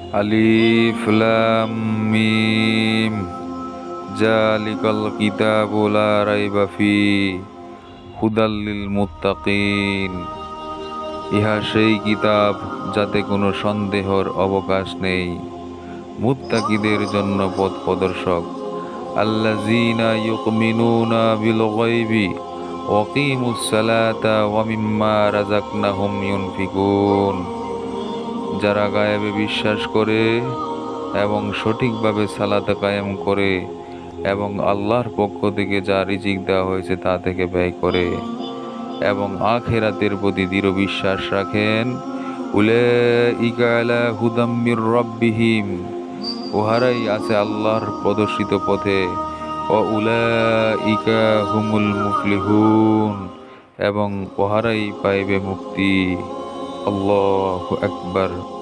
আলিফ লাম মিম জালিকাল কিতাবু লা রাইবা ফিহি হুদাল লিল মুত্তাকিন। ইহা সেই কিতাব যাতে কোনো সন্দেহর অবকাশ নেই, মুত্তাকিদের জন্য পথ প্রদর্শক। আল্লাযীনা ইউমিনুনা বিল গায়বি ওয়া কিমুস সালাতা ওয়া মিম্মা রাযাকনাহুম ইউনফিকুন। যারা গায়েবে বিশ্বাস করে এবং সঠিকভাবে সালাত কায়েম করে এবং আল্লাহর পক্ষ থেকে যা রিজিক দেওয়া হয়েছে তা থেকে ব্যয় করে এবং আখিরাতের প্রতি দৃঢ় বিশ্বাস রাখেন, উলাইকা আলা হুদাম মির রাব্বিহিম, উহারাই আছে আল্লাহর প্রদর্শিত পথে, ওয়া উলাইকা হুমুল মুফলিহুন, এবং উহারাই পাইবে মুক্তি। আল্লাহু আকবার।